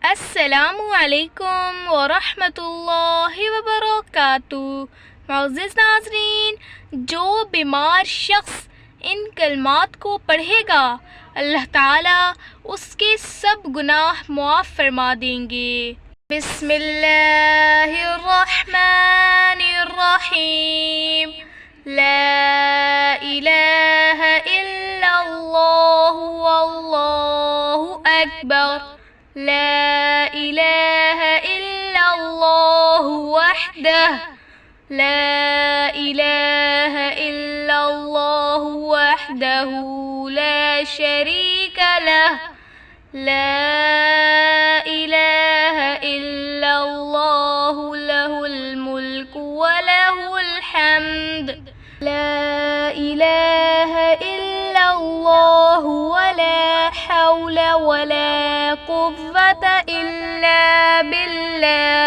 अस्सलामु अलैकुम वरहमतुल्लाहि वबरकातुहू। मुअज़्ज़िज़ नाज़रीन, जो बीमार शख्स इन कलमात को पढ़ेगा अल्लाह ताला उसके सब गुनाह मुआफ़ फरमा देंगे। बिस्मिल्लाहिर्रहमानिर्रहीम। ला इलाहा इल्लल्लाहु वल्लाहु अकबर। ला इलाहा इल्लल्लाहु वहदह। ला इलाहा इल्लल्लाहु वहदहु ला शरीक लह। ला इलाहा इल्लल्लाहु लहुल मुल्कु व लहुल हम्द। ला इलाहा इल्लल्लाहु व ला हौला व ला कुव्वता इल्ला बिल्लाह।